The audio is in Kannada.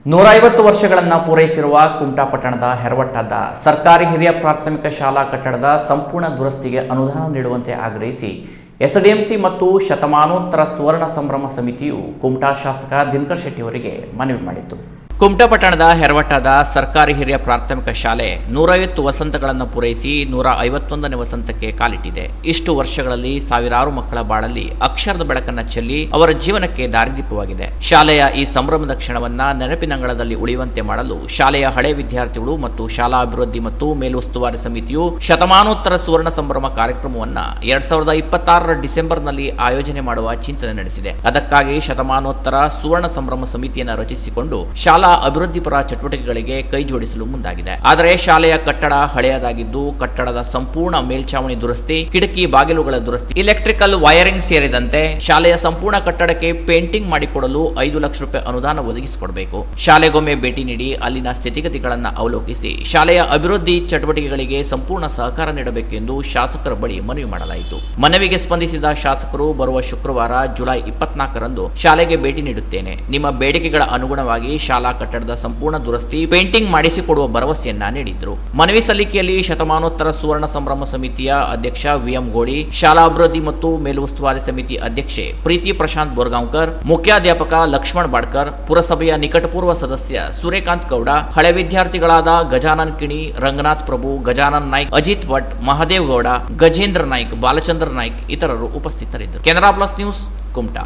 150 ವರ್ಷಗಳನ್ನು ಪೂರೈಸಿರುವ ಕುಮಟಾ ಪಟ್ಟಣದ ಹೆರವಟ್ಟದ ಸರ್ಕಾರಿ ಹಿರಿಯ ಪ್ರಾಥಮಿಕ ಶಾಲಾ ಕಟ್ಟಡದ ಸಂಪೂರ್ಣ ದುರಸ್ತಿಗೆ ಅನುದಾನ ನೀಡುವಂತೆ ಆಗ್ರಹಿಸಿ ಎಸ್ಡಿಎಂಸಿ ಮತ್ತು ಶತಮಾನೋತ್ತರ ಸುವರ್ಣ ಸಂಭ್ರಮ ಸಮಿತಿಯು ಕುಮಟಾ ಶಾಸಕ ದಿನಕರ್ ಶೆಟ್ಟಿ ಅವರಿಗೆ ಮನವಿ ಮಾಡಿತು. ಕುಮಟಾ ಪಟ್ಟಣದ ಹೆರವಟ್ಟದ ಸರ್ಕಾರಿ ಹಿರಿಯ ಪ್ರಾಥಮಿಕ ಶಾಲೆ 150 ವಸಂತಗಳನ್ನು ಪೂರೈಸಿ 151ನೇ ವಸಂತಕ್ಕೆ ಕಾಲಿಟ್ಟಿದೆ. ಇಷ್ಟು ವರ್ಷಗಳಲ್ಲಿ ಸಾವಿರಾರು ಮಕ್ಕಳ ಬಾಳಲ್ಲಿ ಅಕ್ಷರದ ಬೆಳಕನ್ನು ಚೆಲ್ಲಿ ಅವರ ಜೀವನಕ್ಕೆ ದಾರಿದೀಪವಾಗಿದೆ. ಶಾಲೆಯ ಈ ಸಂಭ್ರಮದ ಕ್ಷಣವನ್ನ ನೆನಪಿನಂಗಳದಲ್ಲಿ ಉಳಿಯುವಂತೆ ಮಾಡಲು ಶಾಲೆಯ ಹಳೆ ವಿದ್ಯಾರ್ಥಿಗಳು ಮತ್ತು ಶಾಲಾ ಅಭಿವೃದ್ಧಿ ಮತ್ತು ಮೇಲುಸ್ತುವಾರಿ ಸಮಿತಿಯು ಶತಮಾನೋತ್ತರ ಸುವರ್ಣ ಸಂಭ್ರಮ ಕಾರ್ಯಕ್ರಮವನ್ನ 2026ರ ಡಿಸೆಂಬರ್ನಲ್ಲಿ ಆಯೋಜನೆ ಮಾಡುವ ಚಿಂತನೆ ನಡೆಸಿದೆ. ಅದಕ್ಕಾಗಿ ಶತಮಾನೋತ್ತರ ಸುವರ್ಣ ಸಂಭ್ರಮ ಸಮಿತಿಯನ್ನು ರಚಿಸಿಕೊಂಡು ಶಾಲಾ ಅಭಿವೃದ್ಧಿ ಪರ ಚಟುವಟಿಕೆಗಳಿಗೆ ಕೈ ಜೋಡಿಸಲು ಮುಂದಾಗಿದೆ. ಆದರೆ ಶಾಲೆಯ ಕಟ್ಟಡ ಹಳೆಯದಾಗಿದ್ದು ಕಟ್ಟಡದ ಸಂಪೂರ್ಣ ಮೇಲ್ಛಾವಣಿ ದುರಸ್ತಿ, ಕಿಟಕಿ ಬಾಗಿಲುಗಳ ದುರಸ್ತಿ, ಎಲೆಕ್ಟ್ರಿಕಲ್ ವೈರಿಂಗ್ ಸೇರಿದಂತೆ ಶಾಲೆಯ ಸಂಪೂರ್ಣ ಕಟ್ಟಡಕ್ಕೆ ಪೇಂಟಿಂಗ್ ಮಾಡಿಕೊಡಲು 5 ಲಕ್ಷ ರೂಪಾಯಿ ಅನುದಾನ ಒದಗಿಸಿಕೊಡಬೇಕು. ಶಾಲೆಗೊಮ್ಮೆ ಭೇಟಿ ನೀಡಿ ಅಲ್ಲಿನ ಸ್ಥಿತಿಗತಿಗಳನ್ನು ಅವಲೋಕಿಸಿ ಶಾಲೆಯ ಅಭಿವೃದ್ಧಿ ಚಟುವಟಿಕೆಗಳಿಗೆ ಸಂಪೂರ್ಣ ಸಹಕಾರ ನೀಡಬೇಕು ಎಂದು ಶಾಸಕರ ಬಳಿ ಮನವಿ ಮಾಡಲಾಯಿತು. ಮನವಿಗೆ ಸ್ಪಂದಿಸಿದ ಶಾಸಕರು ಬರುವ ಶುಕ್ರವಾರ ಜುಲೈ 24ರಂದು ಶಾಲೆಗೆ ಭೇಟಿ ನೀಡುತ್ತೇನೆ. ನಿಮ್ಮ ಬೇಡಿಕೆಗಳ ಅನುಗುಣವಾಗಿ ಶಾಲಾ ಕಟ್ಟಡದ ಸಂಪೂರ್ಣ ದುರಸ್ತಿ, ಪೇಂಟಿಂಗ್ ಮಾಡಿಸಿಕೊಡುವ ಭರವಸೆಯನ್ನ ನೀಡಿದ್ರು. ಮನವಿ ಸಲ್ಲಿಕೆಯಲ್ಲಿ ಶತಮಾನೋತ್ತರ ಸುವರ್ಣ ಸಂಭ್ರಮ ಸಮಿತಿಯ ಅಧ್ಯಕ್ಷ ವಿಎಂ ಗೋಳಿ, ಶಾಲಾ ಅಭಿವೃದ್ಧಿ ಮತ್ತು ಮೇಲುಸ್ತುವಾರಿ ಸಮಿತಿ ಅಧ್ಯಕ್ಷೆ ಪ್ರೀತಿ ಪ್ರಶಾಂತ್ ಬೋರ್ಗಾಂವ್ಕರ್, ಮುಖ್ಯಾಧ್ಯಾಪಕ ಲಕ್ಷ್ಮಣ್ ಬಾಡ್ಕರ್, ಪುರಸಭೆಯ ನಿಕಟಪೂರ್ವ ಸದಸ್ಯ ಸೂರ್ಯಕಾಂತ್ ಗೌಡ, ಹಳೆ ವಿದ್ಯಾರ್ಥಿಗಳಾದ ಗಜಾನನ್ ಕಿಣಿ, ರಂಗನಾಥ್ ಪ್ರಭು, ಗಜಾನನ್ ನಾಯ್ಕ್, ಅಜಿತ್ ಭಟ್, ಮಹಾದೇವ್ ಗೌಡ, ಗಜೇಂದ್ರ ನಾಯ್ಕ್, ಬಾಲಚಂದ್ರ ನಾಯ್ಕ್ ಇತರರು ಉಪಸ್ಥಿತರಿದ್ದರು. Canara plus news, Kumta.